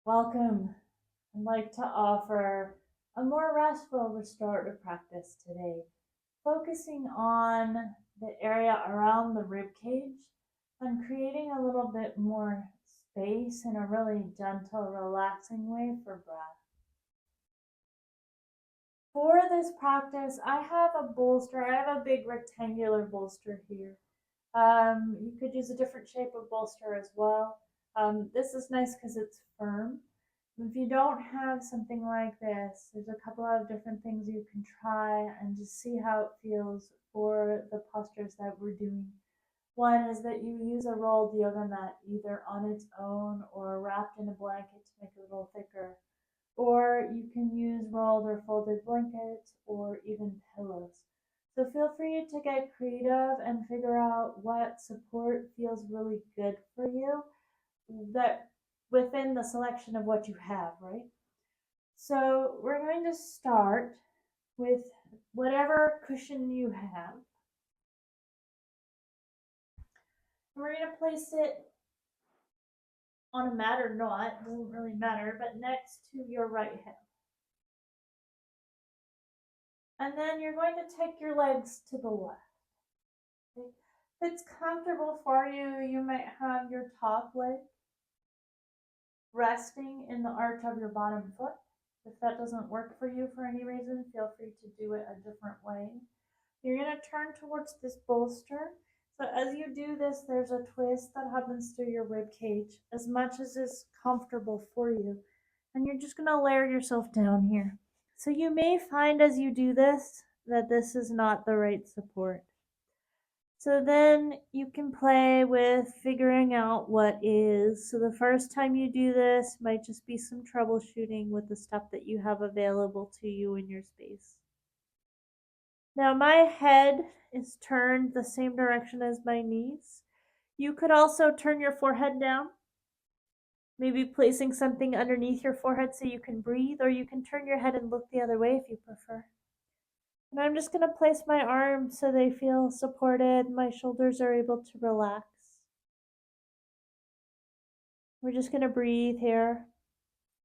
Welcome. I'd like to offer a more restful restorative practice today, focusing on the area around the rib cage and creating a little bit more space in a really gentle, relaxing way for breath. For this practice, I have a bolster. I have a big rectangular bolster here. You could use a different shape of bolster as well. This is nice because it's firm. If you don't have something like this, there's a couple of different things you can try and just see how it feels for the postures that we're doing. One is that you use a rolled yoga mat either on its own or wrapped in a blanket to make it a little thicker. Or you can use rolled or folded blankets or even pillows. So feel free to get creative and figure out what support feels really good for you that within the selection of what you have, right? So we're going to start with whatever cushion you have. We're going to place it on a mat or not, doesn't really matter, but next to your right hip. And then you're going to take your legs to the left. Okay? If it's comfortable for you, you might have your top leg resting in the arch of your bottom foot. If that doesn't work for you for any reason, feel free to do it a different way. You're going to turn towards this bolster. So as you do this, there's a twist that happens through your rib cage as much as is comfortable for you. And you're just going to layer yourself down here. So you may find as you do this that this is not the right support. So then you can play with figuring out what is. So the first time you do this might just be some troubleshooting with the stuff that you have available to you in your space. Now my head is turned the same direction as my knees. You could also turn your forehead down, maybe placing something underneath your forehead so you can breathe, or you can turn your head and look the other way if you prefer. And I'm just going to place my arms so they feel supported. My shoulders are able to relax. We're just going to breathe here,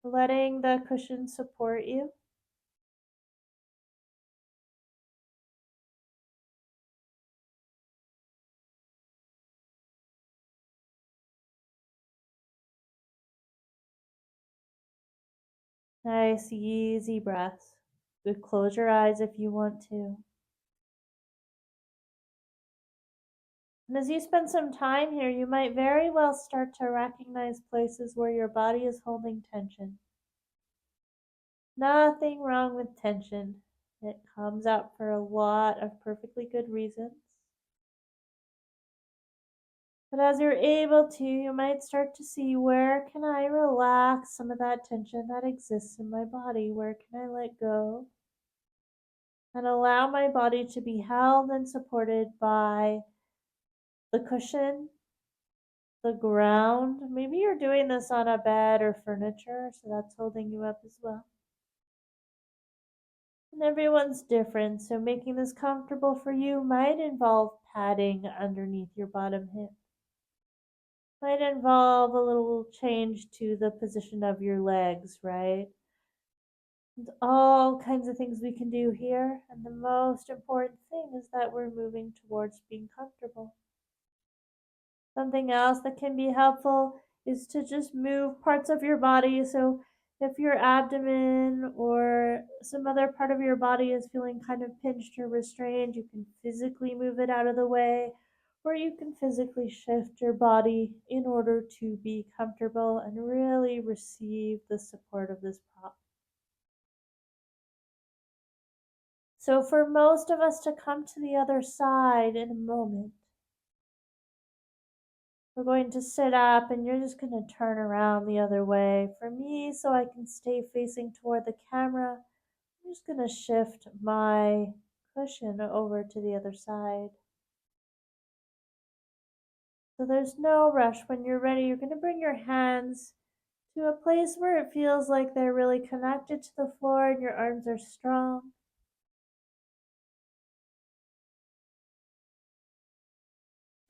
letting the cushion support you. Nice, easy breaths. You could close your eyes if you want to. And as you spend some time here, you might very well start to recognize places where your body is holding tension. Nothing wrong with tension. It comes up for a lot of perfectly good reasons. But as you're able to, you might start to see, where can I relax some of that tension that exists in my body? Where can I let go? And allow my body to be held and supported by the cushion, the ground. Maybe you're doing this on a bed or furniture, so that's holding you up as well. And everyone's different, so making this comfortable for you might involve padding underneath your bottom hip. Might involve a little change to the position of your legs, right? There's all kinds of things we can do here, and the most important thing is that we're moving towards being comfortable. Something else that can be helpful is to just move parts of your body. So if your abdomen or some other part of your body is feeling kind of pinched or restrained, you can physically move it out of the way, or you can physically shift your body in order to be comfortable and really receive the support of this prop. So for most of us to come to the other side in a moment, we're going to sit up and you're just going to turn around the other way. For me, so I can stay facing toward the camera, I'm just going to shift my cushion over to the other side. So there's no rush. When you're ready, you're going to bring your hands to a place where it feels like they're really connected to the floor and your arms are strong.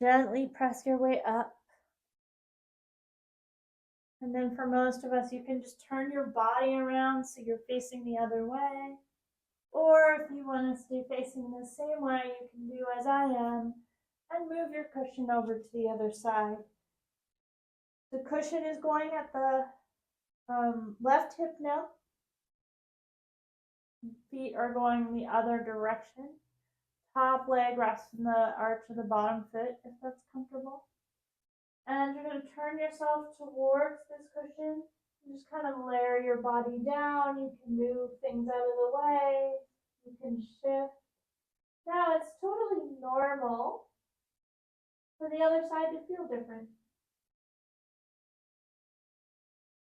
Gently press your way up. And then for most of us, you can just turn your body around so you're facing the other way. Or if you want to stay facing the same way, you can do as I am and move your cushion over to the other side. The cushion is going at the left hip now. Feet are going the other direction. Top leg rests in the arch of the bottom foot if that's comfortable. And you're going to turn yourself towards this cushion. Just kind of layer your body down. You can move things out of the way. You can shift. Now it's totally normal for the other side to feel different.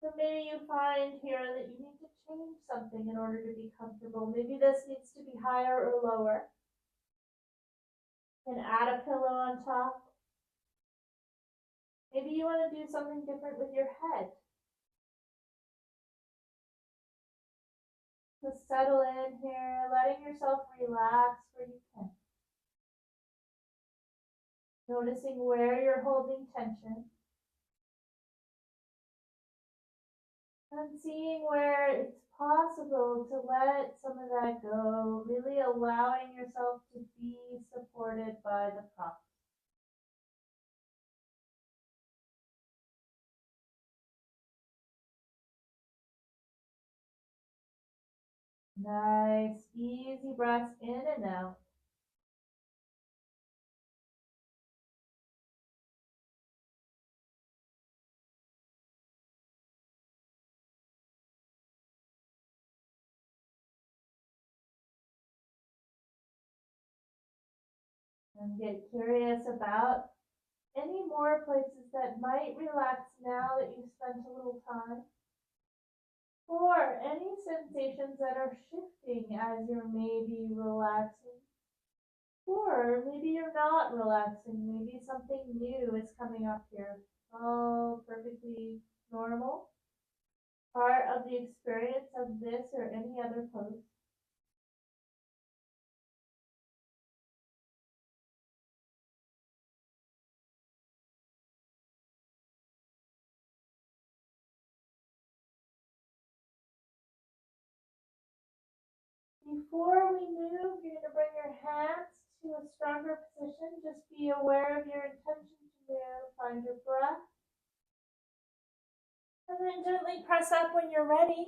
So maybe you find here that you need to change something in order to be comfortable. Maybe this needs to be higher or lower. And add a pillow on top. Maybe you want to do something different with your head. Just settle in here, letting yourself relax where you can. Noticing where you're holding tension. And seeing where it's possible to let some of that go, really allowing yourself to be supported by the process. Nice, easy breaths in and out. And get curious about any more places that might relax now that you've spent a little time. Or any sensations that are shifting as you're maybe relaxing. Or maybe you're not relaxing. Maybe something new is coming up here. All perfectly normal. Part of the experience of this or any other pose. Before we move, you're going to bring your hands to a stronger position. Just be aware of your intention to move. Find your breath. And then gently press up when you're ready.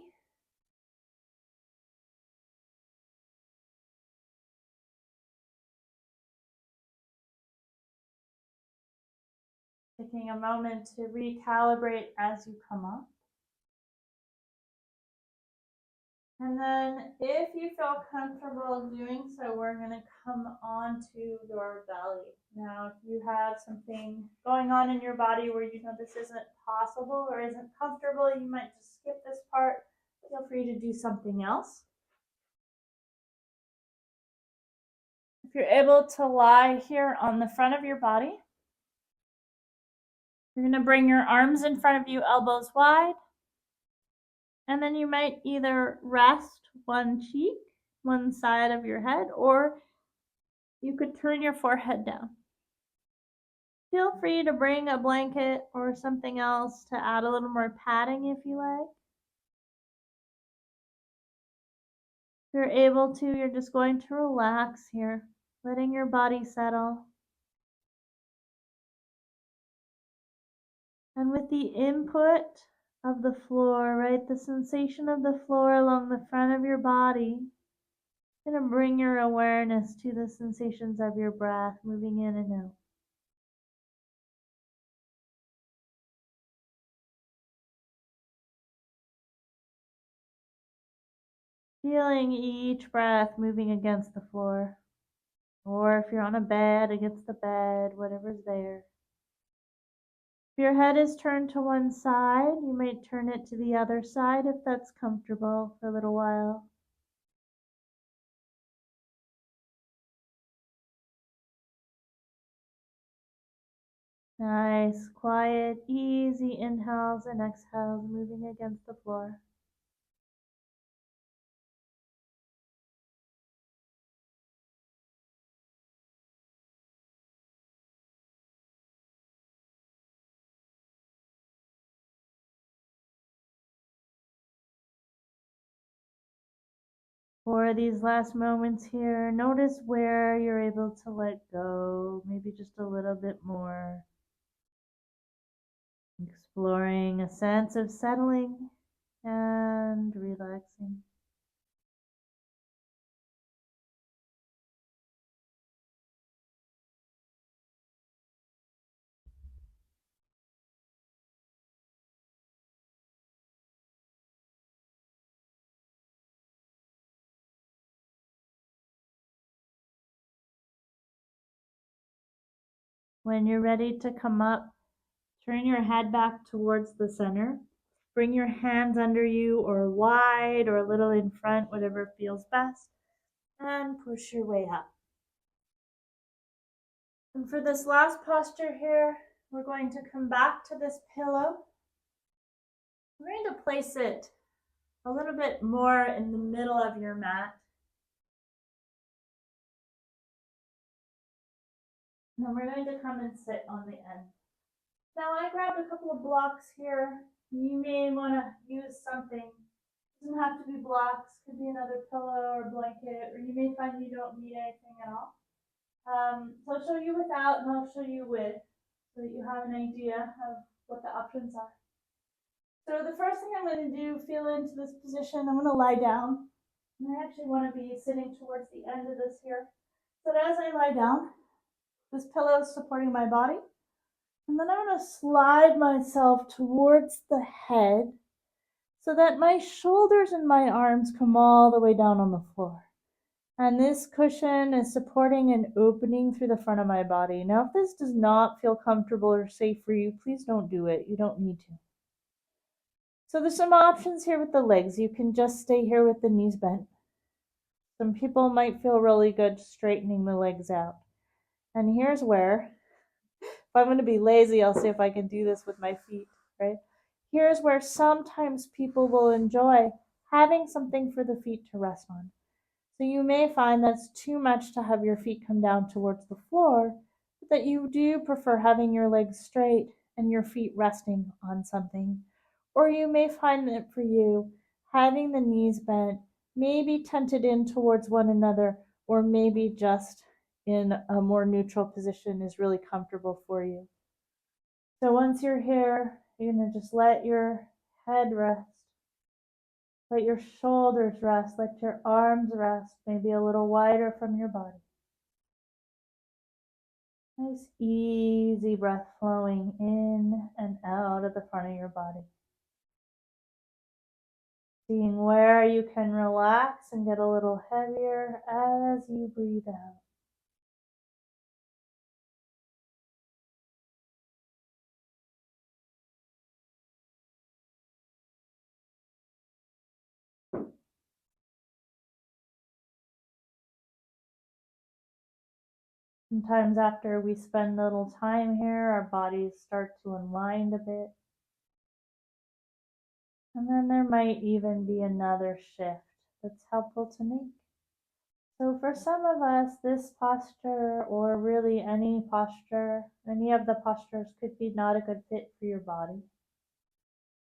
Taking a moment to recalibrate as you come up. And then if you feel comfortable doing so, we're going to come on to your belly. Now, if you have something going on in your body where you know this isn't possible or isn't comfortable, you might just skip this part. Feel free to do something else. If you're able to lie here on the front of your body, you're going to bring your arms in front of you, elbows wide. And then you might either rest one cheek, one side of your head, or you could turn your forehead down. Feel free to bring a blanket or something else to add a little more padding if you like. If you're able to, you're just going to relax here, letting your body settle. And with the input of the floor, right, the sensation of the floor along the front of your body, you're going to bring your awareness to the sensations of your breath moving in and out. Feeling each breath moving against the floor. Or if you're on a bed, against the bed, whatever's there. If your head is turned to one side, you might turn it to the other side if that's comfortable for a little while. Nice, quiet, easy inhales and exhales moving against the floor. For these last moments here, notice where you're able to let go, maybe just a little bit more. Exploring a sense of settling and relaxing. When you're ready to come up, turn your head back towards the center. Bring your hands under you or wide or a little in front, whatever feels best, and push your way up. And for this last posture here, we're going to come back to this pillow. We're going to place it a little bit more in the middle of your mat. And then we're going to come and sit on the end. Now I grabbed a couple of blocks here. You may want to use something. It doesn't have to be blocks. Could be another pillow or blanket, or you may find you don't need anything at all. So I'll show you without and I'll show you with, so that you have an idea of what the options are. So the first thing I'm going to do, feel into this position. I'm going to lie down. And I actually want to be sitting towards the end of this here. So as I lie down, this pillow is supporting my body. And then I'm going to slide myself towards the head so that my shoulders and my arms come all the way down on the floor. And this cushion is supporting an opening through the front of my body. Now, if this does not feel comfortable or safe for you, please don't do it. You don't need to. So there's some options here with the legs. You can just stay here with the knees bent. Some people might feel really good straightening the legs out. And here's where, if I'm going to be lazy, I'll see if I can do this with my feet, right? Here's where sometimes people will enjoy having something for the feet to rest on. So you may find that's too much to have your feet come down towards the floor, but that you do prefer having your legs straight and your feet resting on something. Or you may find that for you, having the knees bent, maybe tented in towards one another, or maybe just in a more neutral position is really comfortable for you. So once you're here, you're going to just let your head rest. Let your shoulders rest. Let your arms rest, maybe a little wider from your body. Nice, easy breath flowing in and out of the front of your body. Seeing where you can relax and get a little heavier as you breathe out. Sometimes after we spend a little time here, our bodies start to unwind a bit. And then there might even be another shift that's helpful to make. So for some of us, this posture, or really any posture, any of the postures could be not a good fit for your body.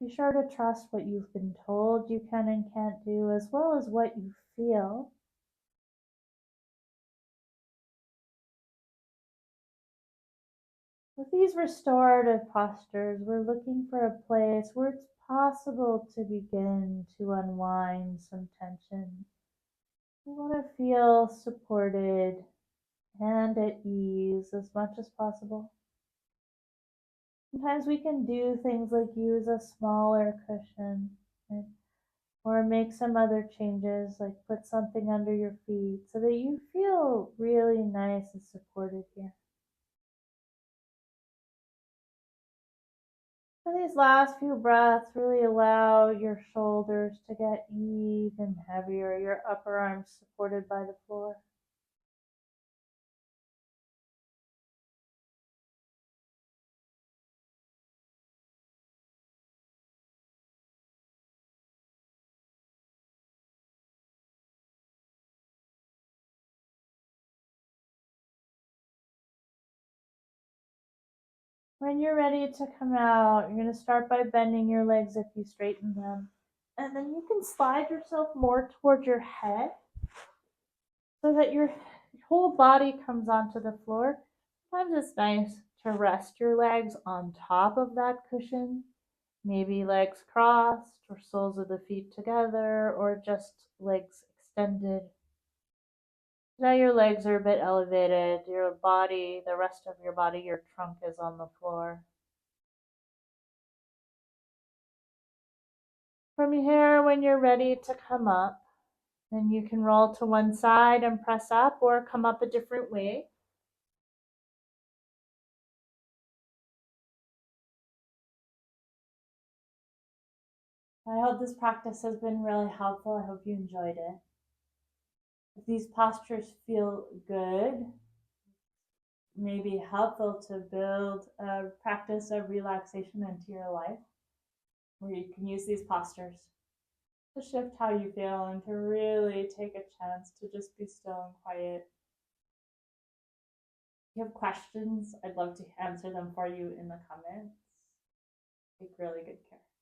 Be sure to trust what you've been told you can and can't do, as well as what you feel. With these restorative postures, we're looking for a place where it's possible to begin to unwind some tension. We want to feel supported and at ease as much as possible. Sometimes we can do things like use a smaller cushion, right? Or make some other changes, like put something under your feet so that you feel really nice and supported here. For these last few breaths, really allow your shoulders to get even heavier, your upper arms supported by the floor. When you're ready to come out, you're going to start by bending your legs if you straighten them. And then you can slide yourself more towards your head so that your whole body comes onto the floor. Sometimes it's nice to rest your legs on top of that cushion, maybe legs crossed or soles of the feet together or just legs extended. Now your legs are a bit elevated, your body, the rest of your body, your trunk is on the floor. From here, when you're ready to come up, then you can roll to one side and press up or come up a different way. I hope this practice has been really helpful. I hope you enjoyed it. If these postures feel good, maybe helpful to build a practice of relaxation into your life, where you can use these postures to shift how you feel and to really take a chance to just be still and quiet. If you have questions, I'd love to answer them for you in the comments. Take really good care.